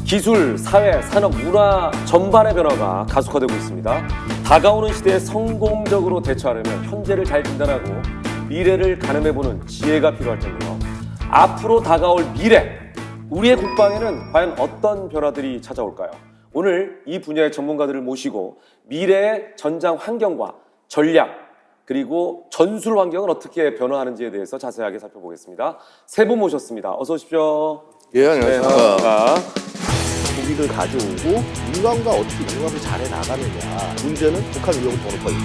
기술, 사회, 산업, 문화 전반의 변화가 가속화되고 있습니다. 다가오는 시대에 성공적으로 대처하려면 현재를 잘 진단하고 미래를 가늠해보는 지혜가 필요할 텐데요. 앞으로 다가올 미래, 우리의 국방에는 과연 어떤 변화들이 찾아올까요? 오늘 이 분야의 전문가들을 모시고 미래의 전장 환경과 전략, 그리고 전술 환경은 어떻게 변화하는지에 대해서 자세하게 살펴보겠습니다. 세 분 모셨습니다. 어서 오십시오. 예, 안녕하십니까. 무기를 가져오고 민간과 어떻게 융합을 잘해 나가느냐. 문제는 북한 위력을 더 높아지고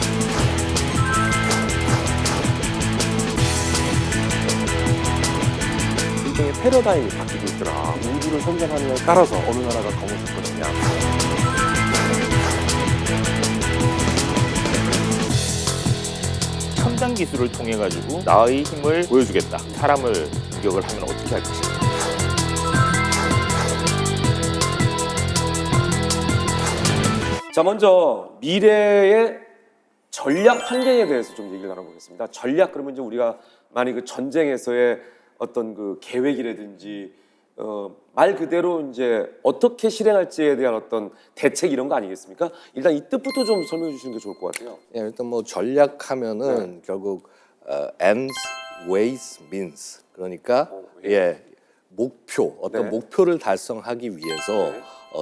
일종의 패러다임이 바뀌고 있더라. 우주를 선점하는 것에 따라서 어느 나라가 더 멋질 것이냐. 첨단 기술을 통해 가지고 나의 힘을 보여주겠다. 사람을 공격을 하면 어떻게 할 것인가. 자, 먼저 미래의 전략 환경에 대해서 좀 얘기를 나눠보겠습니다. 전략 그러면 이제 우리가 많이 그 전쟁에서의 어떤 그 계획이라든지 말 그대로 이제 어떻게 실행할지에 대한 어떤 대책 이런 거 아니겠습니까? 일단 이 뜻부터 좀 설명해 주시는 게 좋을 것 같아요. 예, 일단 뭐 전략하면은 결국 ends, ways, means. 그러니까 목표, 어떤 네. 목표를 달성하기 위해서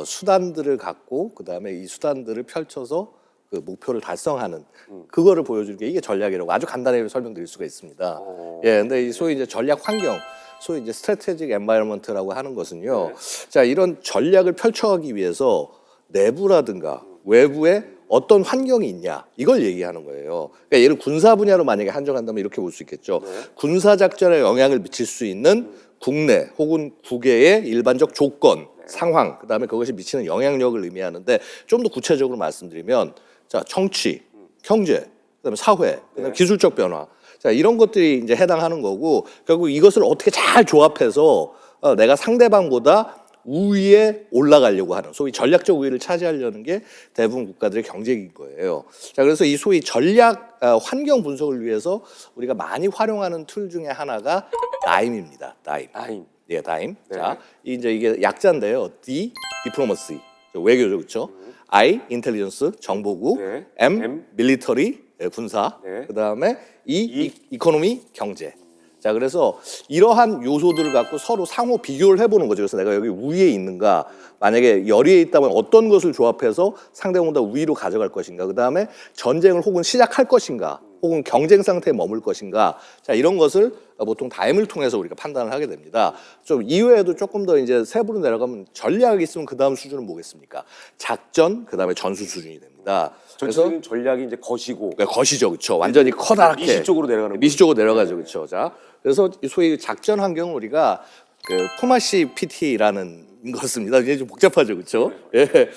수단들을 갖고 그다음에 이 수단들을 펼쳐서 그 목표를 달성하는 그거를 보여주는 게 이게 전략이라고 아주 간단하게 설명드릴 수가 있습니다. 예, 근데 이 소위 이제 전략 환경, 소위 이제 스트래테직 엔바이러먼트라고 하는 것은요. 자, 이런 전략을 펼쳐가기 위해서 내부라든가 외부에 어떤 환경이 있냐 이걸 얘기하는 거예요. 그러니까 예를 군사 분야로 만약에 한정한다면 이렇게 볼 수 있겠죠. 군사 작전에 영향을 미칠 수 있는 국내 혹은 국외의 일반적 조건, 상황, 그다음에 그것이 미치는 영향력을 의미하는데 좀 더 구체적으로 말씀드리면 자, 정치, 경제, 그다음에 사회, 그다음에 기술적 변화. 자, 이런 것들이 이제 해당하는 거고 결국 이것을 어떻게 잘 조합해서 내가 상대방보다 우위에 올라가려고 하는 소위 전략적 우위를 차지하려는 게 대부분 국가들의 경쟁인 거예요. 자, 그래서 이 소위 전략 환경 분석을 위해서 우리가 많이 활용하는 툴 중에 하나가 다임입니다. 다임. 예, 다임. 네. 자, 이제 이게 약자인데요. D, 디플로머시, 외교죠, 그렇죠? I, 인텔리전스, 정보국, 네. M, 밀리터리, 군사, 네. 그다음에 E, 이코노미, 경제. 자, 그래서 이러한 요소들을 갖고 서로 상호 비교를 해보는 거죠. 그래서 내가 여기 우위에 있는가, 만약에 열위에 있다면 어떤 것을 조합해서 상대방보다 우위로 가져갈 것인가, 그 다음에 전쟁을 혹은 시작할 것인가, 혹은 경쟁 상태에 머물 것인가. 자, 이런 것을 보통 다임을 통해서 우리가 판단을 하게 됩니다. 좀 이외에도 조금 더 이제 세부로 내려가면 전략이 있으면 그 다음 수준은 뭐겠습니까? 작전, 그 다음에 전술 수준이 됩니다. 전체적인 전략이 이제 거시고 그러니까 것이죠, 그렇죠? 완전히 커다랗게 미시 쪽으로 내려가는 거죠. 미시 쪽으로 내려가죠, 그렇죠? 자, 그래서 소위 작전 환경은 우리가 그 포마시 PT라는 걸 씁니다. 이게 좀 복잡하죠, 그렇죠? 예,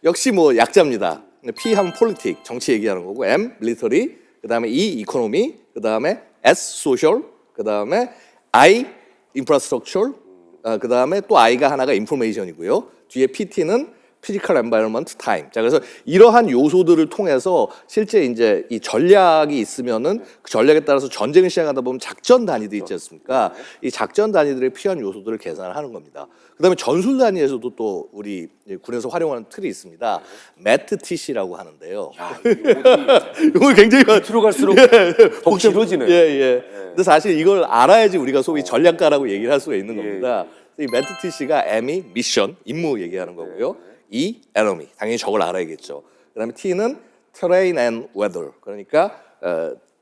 역시 뭐 약자입니다. P 하면 폴리틱, 정치 얘기하는 거고, M 밀리터리, 그다음에 E 이코노미, 그다음에 S 소셜, 그다음에 I 인프라스트럭처, 그다음에 또 I가 하나가 인포메이션이고요. 뒤에 PT는 피지컬 엔바이러먼트 타임. 자, 그래서 이러한 요소들을 통해서 실제 이제 이 전략이 있으면은 그 전략에 따라서 전쟁을 시작하다 보면 작전 단위도 있지 않습니까? 이 작전 단위들의 필요한 요소들을 계산을 하는 겁니다. 그다음에 전술 단위에서도 또 우리 군에서 활용하는 틀이 있습니다. METTC라고 하는데요. 이거 굉장히 뒤로 갈수록 더 길어지네. 예. 근데 사실 이걸 알아야지 우리가 소위 전략가라고 얘기를 할 수가 있는 겁니다. 이 METTC가 M이 미션, 임무 얘기하는 거고요. E, enemy, 당연히 저걸 알아야겠죠. 그다음에 T는 terrain and weather, 그러니까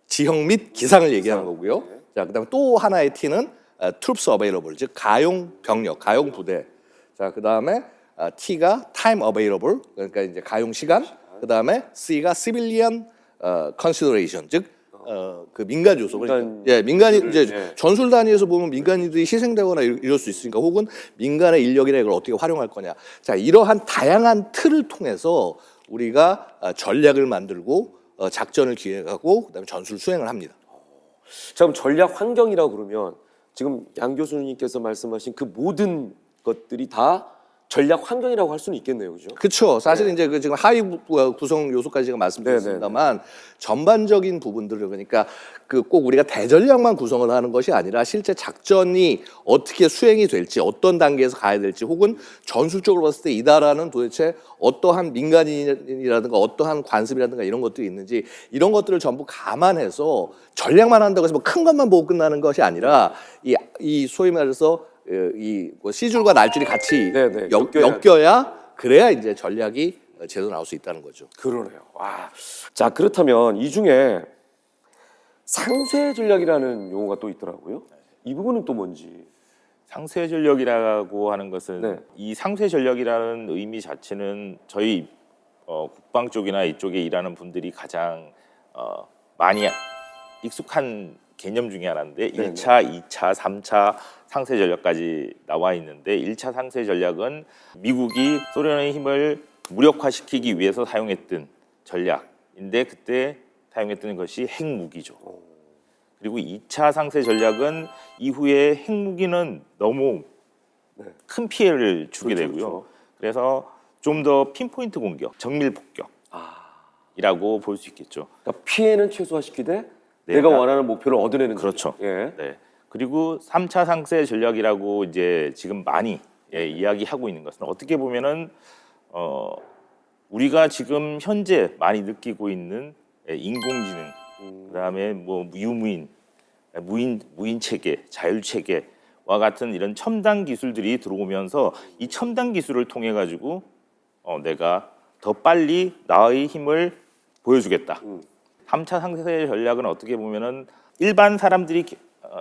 지형 및 기상을 얘기하는 거고요. 자, 그다음에 또 하나의 T는 troops available, 즉 가용 병력, 가용 부대. 자, 그다음에 T가 time available, 그러니까 이제 가용 시간. 그다음에 C가 civilian consideration, 즉 그 민간 요소. 민간이 이제 전술 단위에서 보면 민간인들이 희생되거나 이럴 수 있으니까, 혹은 민간의 인력이나 이걸 어떻게 활용할 거냐. 자, 이러한 다양한 틀을 통해서 우리가 전략을 만들고 작전을 기획하고 그다음에 전술 수행을 합니다. 자, 그럼 전략 환경이라고 그러면 지금 양 교수님께서 말씀하신 그 모든 것들이 다 전략 환경이라고 할 수는 있겠네요, 그죠? 그렇죠. 사실 이제 그 지금 하위 구성 요소까지 제가 말씀드렸습니다만 전반적인 부분들을 그러니까 그 꼭 우리가 대전략만 구성을 하는 것이 아니라 실제 작전이 어떻게 수행이 될지 어떤 단계에서 가야 될지 혹은 전술적으로 봤을 때 이 나라는 도대체 어떠한 민간인이라든가 어떠한 관습이라든가 이런 것들이 있는지 이런 것들을 전부 감안해서 전략만 한다고 해서 뭐 큰 것만 보고 끝나는 것이 아니라 이 소위 말해서 이뭐 씨줄과 날줄이 같이 네네, 엮여야 그래야 이제 전략이 제대로 나올 수 있다는 거죠. 그러네요. 와. 자, 그렇다면 이 중에 상쇄 전략이라는 용어가 또 있더라고요. 이 부분은 또 뭔지. 상쇄 전력이라고 하는 것은 네. 이 상쇄 전력이라는 의미 자체는 저희 국방 쪽이나 이쪽에 일하는 분들이 가장 많이 익숙한 개념 중에 하나인데 네, 1차, 2차, 3차 상쇄 전략까지 나와 있는데 1차 상쇄 전략은 미국이 소련의 힘을 무력화시키기 위해서 사용했던 전략인데 그때 사용했던 것이 핵무기죠. 그리고 2차 상쇄 전략은 이후에 핵무기는 너무 큰 피해를 주게 그렇죠, 되고요. 그렇죠. 그래서 좀 더 핀포인트 공격, 정밀 폭격이라고 볼 수 있겠죠. 그러니까 피해는 최소화시키되 네, 내가 원하는 목표를 얻어내는 그렇죠. 거죠. 예. 네. 그리고 3차 상쇄 전략이라고 이제 지금 많이 이야기하고 있는 것은 어떻게 보면은 우리가 지금 현재 많이 느끼고 있는 인공지능, 그다음에 뭐 무인 체계, 자율 체계와 같은 이런 첨단 기술들이 들어오면서 이 첨단 기술을 통해 가지고 내가 더 빨리 나의 힘을 보여주겠다. 3차 상쇄 전략은 어떻게 보면은 일반 사람들이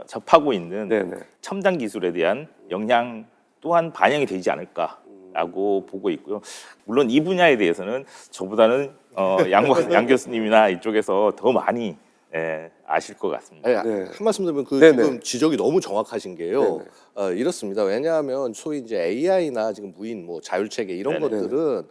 접하고 있는 네네. 첨단 기술에 대한 영향 또한 반영이 되지 않을까라고 보고 있고요. 물론 이 분야에 대해서는 저보다는 양 교수님이나 이쪽에서 더 많이 아실 것 같습니다. 아니, 네. 한 말씀 드리면 그 네네. 지금 지적이 너무 정확하신 게요. 이렇습니다. 왜냐하면 소위 이제 AI나 지금 무인 뭐 자율체계 이런 네네. 것들은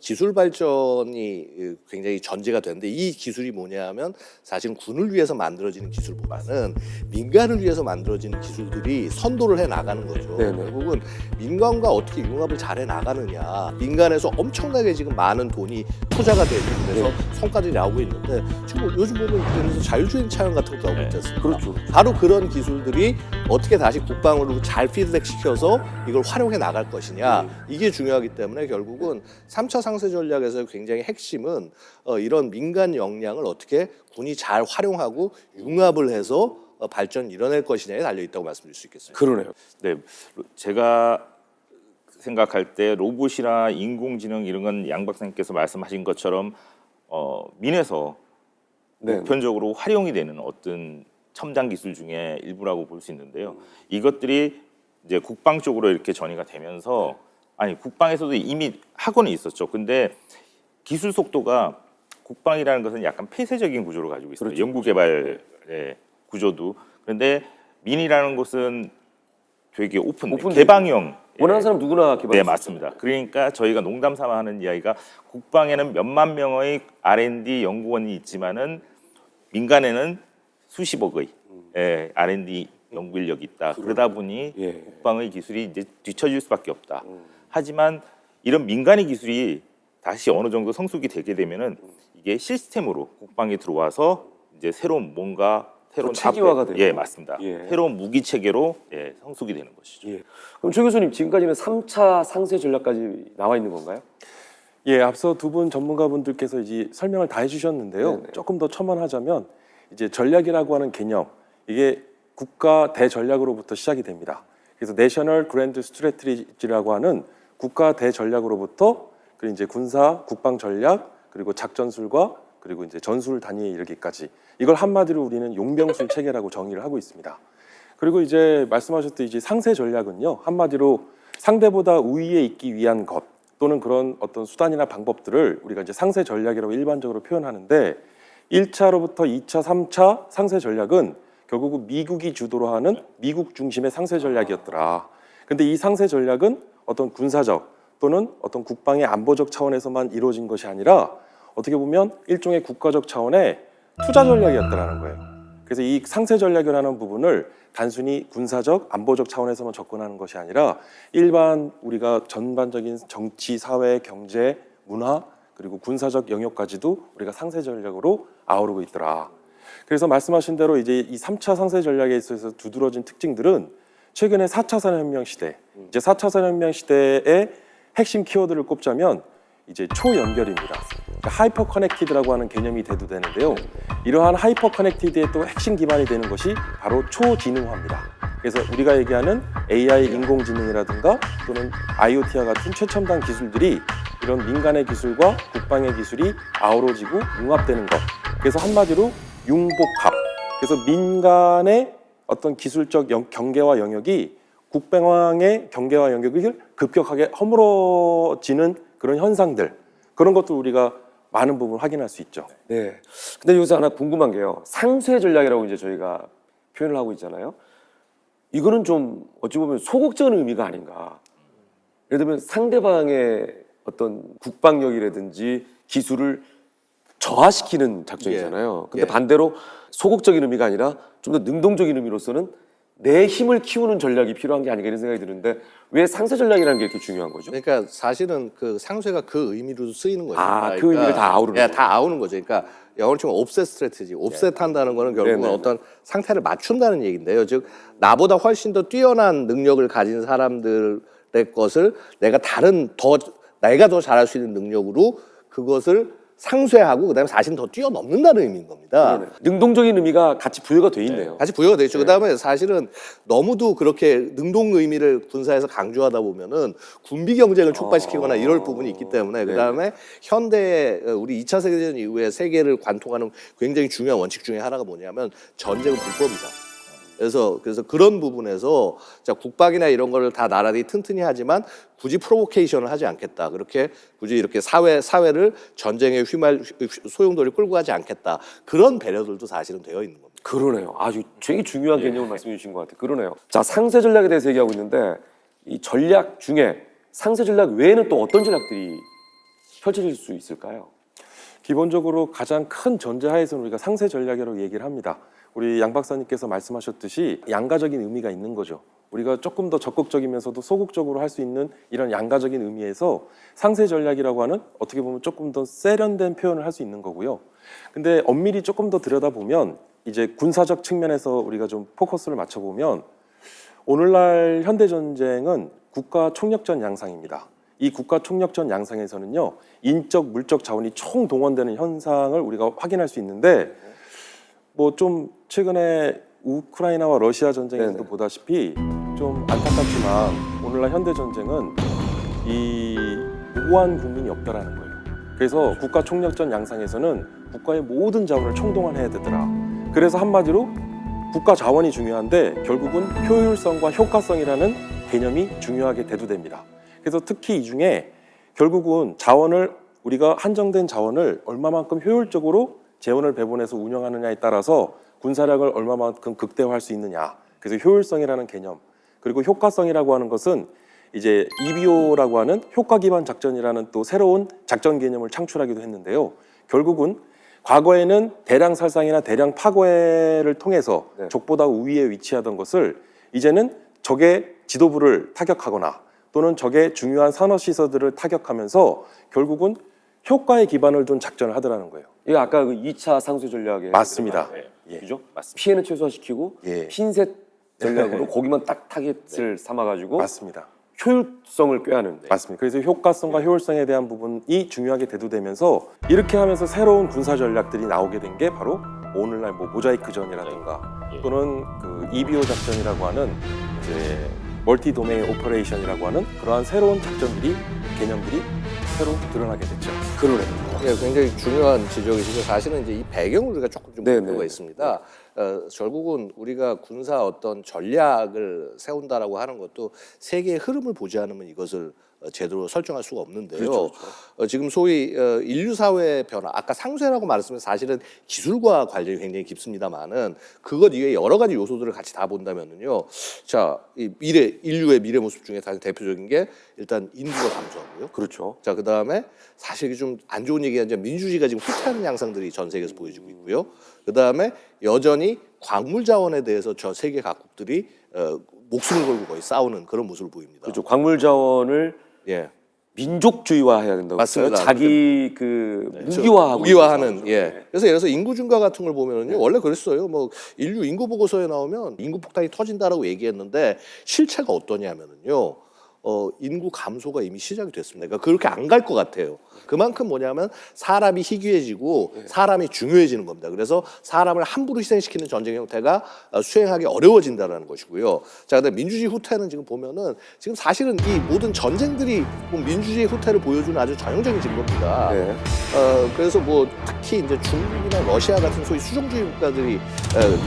기술 발전이 굉장히 전제가 되는데 이 기술이 뭐냐하면 사실은 군을 위해서 만들어지는 기술보다는 민간을 위해서 만들어지는 기술들이 선도를 해 나가는 거죠. 네네. 결국은 민간과 어떻게 융합을 잘 해 나가느냐. 민간에서 엄청나게 지금 많은 돈이 투자가 되고 그래서 성과들이 나오고 있는데 지금 요즘 보면 예를 들어서 자율주행 차량 같은 것도 나오고 있지 않습니까? 그렇죠. 바로 그런 기술들이 어떻게 다시 국방으로 잘 피드백 시켜서 이걸 활용해 나갈 것이냐 이게 중요하기 때문에 결국은 3차 상쇄 전략에서 굉장히 핵심은 이런 민간 역량을 어떻게 군이 잘 활용하고 융합을 해서 발전을 이뤄낼 것이냐에 달려 있다고 말씀드릴 수 있겠습니다. 그러네요. 네, 제가 생각할 때 로봇이나 인공지능 이런 건 양 박사님께서 말씀하신 것처럼 민에서 네. 보편적으로 활용이 되는 어떤 첨단 기술 중에 일부라고 볼 수 있는데요. 이것들이 이제 국방 쪽으로 이렇게 전이가 되면서 아니 국방에서도 이미 학원이 있었죠. 근데 기술 속도가 국방이라는 것은 약간 폐쇄적인 구조를 가지고 있어요. 그렇죠. 연구개발 구조도. 그런데 민이라는 것은 되게 개방형. 원하는 사람 누구나 개발. 네, 맞습니다. 그러니까 저희가 농담 삼아 하는 이야기가 국방에는 몇만 명의 R&D 연구원이 있지만은 민간에는 수십억의 R&D 연구 인력이 있다. 그러다 보니 예. 국방의 기술이 이제 뒤처질 수밖에 없다. 하지만 이런 민간의 기술이 다시 어느 정도 성숙이 되게 되면은 이게 시스템으로 국방에 들어와서 이제 새로운 체계화가 되고. 예, 맞습니다. 예. 새로운 무기 체계로 성숙이 되는 것이죠. 예. 그럼 최 교수님 지금까지는 3차 상쇄 전략까지 나와 있는 건가요? 예, 앞서 두 분 전문가분들께서 이제 설명을 다 해주셨는데요. 네네. 조금 더 첨언하자면 이제 전략이라고 하는 개념 이게 국가 대전략으로부터 시작이 됩니다. 그래서 내셔널 그랜드 스트래티지라고 하는 국가 대전략으로부터 그리고 이제 군사 국방 전략 그리고 작전술과 그리고 이제 전술 단위에 이르기까지 이걸 한마디로 우리는 용병술 체계라고 정의를 하고 있습니다. 그리고 이제 말씀하셨듯이 이제 상쇄 전략은요 한마디로 상대보다 우위에 있기 위한 것 또는 그런 어떤 수단이나 방법들을 우리가 이제 상쇄 전략이라고 일반적으로 표현하는데 1차로부터 2차, 3차 상쇄 전략은 결국은 미국이 주도로 하는 미국 중심의 상쇄 전략이었더라. 근데 이 상쇄 전략은 어떤 군사적 또는 어떤 국방의 안보적 차원에서만 이루어진 것이 아니라 어떻게 보면 일종의 국가적 차원의 투자 전략이었다라는 거예요. 그래서 이 상세 전략이라는 부분을 단순히 군사적, 안보적 차원에서만 접근하는 것이 아니라 일반 우리가 전반적인 정치, 사회, 경제, 문화 그리고 군사적 영역까지도 우리가 상세 전략으로 아우르고 있더라. 그래서 말씀하신 대로 이제 이 3차 상세 전략에 있어서 두드러진 특징들은 최근에 4차 산업혁명 시대, 이제 4차 산업혁명 시대의 핵심 키워드를 꼽자면 이제 초연결입니다. 하이퍼 커넥티드라고 하는 개념이 대두되는데요. 이러한 하이퍼 커넥티드의 또 핵심 기반이 되는 것이 바로 초지능화입니다. 그래서 우리가 얘기하는 AI 인공지능이라든가 또는 IoT와 같은 최첨단 기술들이 이런 민간의 기술과 국방의 기술이 아우러지고 융합되는 것. 그래서 한마디로 융복합. 그래서 민간의 어떤 기술적 경계와 영역이 국방의 경계와 영역을 급격하게 허물어지는 그런 현상들, 그런 것도 우리가 많은 부분 확인할 수 있죠. 네. 근데 여기서 하나 궁금한 게요. 상쇄 전략이라고 이제 저희가 표현을 하고 있잖아요. 이거는 좀 어찌 보면 소극적인 의미가 아닌가. 예를 들면 상대방의 어떤 국방력이라든지 기술을 저하시키는 작전이잖아요. 근데 반대로 소극적인 의미가 아니라 좀 더 능동적인 의미로서는 내 힘을 키우는 전략이 필요한 게 아닌가 이런 생각이 드는데 왜 상쇄 전략이라는 게 이렇게 중요한 거죠? 그러니까 사실은 그 상쇄가 그 의미로 쓰이는 거죠. 아, 그 의미를 다 아우르는 예, 거죠. 다 아우는 거죠. 그러니까 영어로 치면 옵셋 스트래티지. 옵셋 한다는 거는 결국은 네네. 어떤 상태를 맞춘다는 얘기인데요. 즉 나보다 훨씬 더 뛰어난 능력을 가진 사람들의 것을 내가 내가 더 잘할 수 있는 능력으로 그것을 상쇄하고 그다음에 자신을 더 뛰어넘는다는 의미인 겁니다. 네네. 능동적인 의미가 같이 부여가 돼 있네요. 같이 부여가 되죠. 그다음에 사실은 너무도 그렇게 능동 의미를 군사에서 강조하다 보면은 군비 경쟁을 촉발시키거나 이럴 부분이 있기 때문에 그다음에 현대의 우리 2차 세계대전 이후에 세계를 관통하는 굉장히 중요한 원칙 중에 하나가 뭐냐면 전쟁은 불법이다. 그래서 그런 부분에서 자 국방이나 이런 거를 다 나라들이 튼튼히 하지만 굳이 프로보케이션을 하지 않겠다. 그렇게 굳이 이렇게 사회를 전쟁에 소용돌이 끌고 가지 않겠다. 그런 배려들도 사실은 되어 있는 겁니다. 그러네요. 아주 되게 중요한 개념을 말씀해 주신 것 같아요. 그러네요. 자, 상쇄 전략에 대해서 얘기하고 있는데 이 전략 중에 상쇄 전략 외에는 또 어떤 전략들이 펼쳐질 수 있을까요? 기본적으로 가장 큰 전제하에서는 우리가 상세 전략이라고 얘기를 합니다. 우리 양 박사님께서 말씀하셨듯이 양가적인 의미가 있는 거죠. 우리가 조금 더 적극적이면서도 소극적으로 할 수 있는 이런 양가적인 의미에서 상세 전략이라고 하는 어떻게 보면 조금 더 세련된 표현을 할 수 있는 거고요. 근데 엄밀히 조금 더 들여다보면 이제 군사적 측면에서 우리가 좀 포커스를 맞춰보면 오늘날 현대전쟁은 국가 총력전 양상입니다. 이 국가 총력전 양상에서는요, 인적, 물적 자원이 총동원되는 현상을 우리가 확인할 수 있는데 뭐 좀 최근에 우크라이나와 러시아 전쟁에서도 보다시피 좀 안타깝지만 오늘날 현대 전쟁은 이 무고한 국민이 없다라는 거예요. 그래서 국가 총력전 양상에서는 국가의 모든 자원을 총동원해야 되더라. 그래서 한마디로 국가 자원이 중요한데 결국은 효율성과 효과성이라는 개념이 중요하게 대두됩니다. 그래서 특히 이 중에 결국은 우리가 한정된 자원을 얼마만큼 효율적으로 재원을 배분해서 운영하느냐에 따라서 군사력을 얼마만큼 극대화할 수 있느냐. 그래서 효율성이라는 개념, 그리고 효과성이라고 하는 것은 이제 EBO라고 하는 효과 기반 작전이라는 또 새로운 작전 개념을 창출하기도 했는데요. 결국은 과거에는 대량 살상이나 대량 파괴를 통해서 적보다 우위에 위치하던 것을 이제는 적의 지도부를 타격하거나 또는 적의 중요한 산업시설들을 타격하면서 결국은 효과에 기반을 둔 작전을 하더라는 거예요. 이거 아까 그 2차 상쇄 전략에 맞습니다. 예. 그죠? 맞습니다. 피해는 최소화시키고 예. 핀셋 전략으로 거기만 딱 타겟을 삼아가지고 맞습니다. 효율성을 꾀하는. 맞습니다. 그래서 효과성과 효율성에 대한 부분이 중요하게 대두되면서 이렇게 하면서 새로운 군사 전략들이 나오게 된 게 바로 오늘날 뭐 모자이크전이라든가 또는 그 EBO 작전이라고 하는 이제 멀티 도메인 오퍼레이션이라고 하는 그러한 새로운 작전들이 개념들이 새로 드러나게 됐죠. 그러네요. 예, 굉장히 중요한 지적이시고 사실은 이제 이 배경을 우리가 조금 좀 볼 필요가 있습니다. 결국은 우리가 군사 어떤 전략을 세운다라고 하는 것도 세계의 흐름을 보지 않으면 이것을 제대로 설정할 수가 없는데요. 지금 소위 인류 사회의 변화, 아까 상쇄라고 말했으면 사실은 기술과 관련이 굉장히 깊습니다만은 그것 이외에 여러 가지 요소들을 같이 다 본다면은요. 자, 이 인류의 미래 모습 중에 가장 대표적인 게 일단 인구가 감소하고요. 그렇죠. 자, 그다음에 사실 이게 좀 안 좋은 얘기가 이제 민주주의가 지금 후퇴하는 양상들이 전 세계에서 보여지고 있고요. 그다음에 여전히 광물 자원에 대해서 저 세계 각국들이 목숨을 걸고 거의 싸우는 그런 모습을 보입니다. 그렇죠. 광물 자원을 예. 민족주의화해야 된다고 맞습니다. 했어요. 자기 그 무기화하고 무기화하는 있는 예. 거죠. 그래서 예를 들어서 인구 증가 같은 걸 보면은요. 원래 그랬어요. 뭐 인류 인구 보고서에 나오면 인구 폭탄이 터진다라고 얘기했는데 실체가 어떠냐면은요. 인구 감소가 이미 시작이 됐습니다. 그러니까 그렇게 안 갈 것 같아요. 그만큼 뭐냐면 사람이 희귀해지고 사람이 중요해지는 겁니다. 그래서 사람을 함부로 희생시키는 전쟁 형태가 수행하기 어려워진다는 것이고요. 자, 근데 민주주의 후퇴는 지금 보면은 지금 사실은 이 모든 전쟁들이 민주주의 후퇴를 보여주는 아주 전형적인 증거입니다. 네. 그래서 뭐 특히 이제 중국이나 러시아 같은 소위 수종주의 국가들이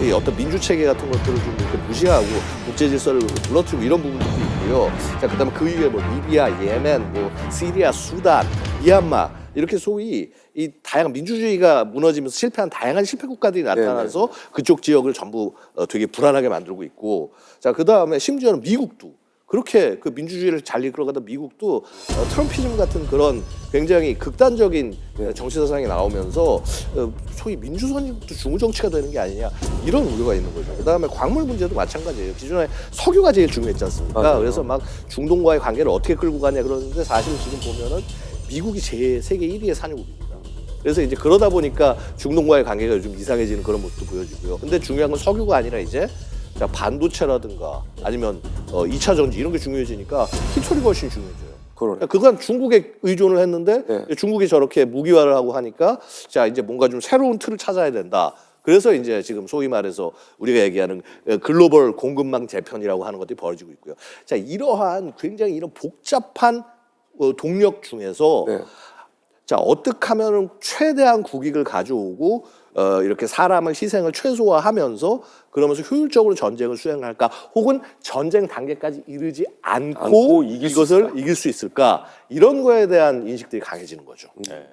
이 어떤 민주 체계 같은 것들을 좀 이렇게 무시하고 국제 질서를 무너뜨리고 이런 부분들도 있고요. 자, 그다음에 그 이후에 뭐 리비아, 예멘, 뭐 시리아, 수단, 미얀마 이렇게 소위 이 다양한 민주주의가 무너지면서 실패한 다양한 실패 국가들이 나타나서 그쪽 지역을 전부 되게 불안하게 만들고 있고, 자, 그다음에 심지어는 미국도 그렇게 그 민주주의를 잘 이끌어가던 미국도 트럼피즘 같은 그런 굉장히 극단적인 정치 사상이 나오면서 소위 민주선진국도 중우 정치가 되는 게 아니냐 이런 우려가 있는 거죠. 그다음에 광물 문제도 마찬가지예요. 기존에 석유가 제일 중요했지 않습니까? 맞아요. 그래서 막 중동과의 관계를 어떻게 끌고 가냐 그러는데 사실 지금 보면은 미국이 세계 1위의 산유국입니다. 그래서 이제 그러다 보니까 중동과의 관계가 좀 이상해지는 그런 모습도 보여지고요. 근데 중요한 건 석유가 아니라 이제 자, 반도체라든가 아니면 2차 전지 이런 게 중요해지니까 히토리가 훨씬 중요해져요. 그러네. 그간 중국에 의존을 했는데 중국이 저렇게 무기화를 하고 하니까 자, 이제 뭔가 좀 새로운 틀을 찾아야 된다. 그래서 이제 지금 소위 말해서 우리가 얘기하는 글로벌 공급망 재편이라고 하는 것들이 벌어지고 있고요. 자, 이러한 굉장히 이런 복잡한 동력 중에서 자, 어떻게 하면 최대한 국익을 가져오고 이렇게 사람의 희생을 최소화하면서 그러면서 효율적으로 전쟁을 수행할까, 혹은 전쟁 단계까지 이르지 않고 이것을 이길 수 있을까, 이런 거에 대한 인식들이 강해지는 거죠. 네.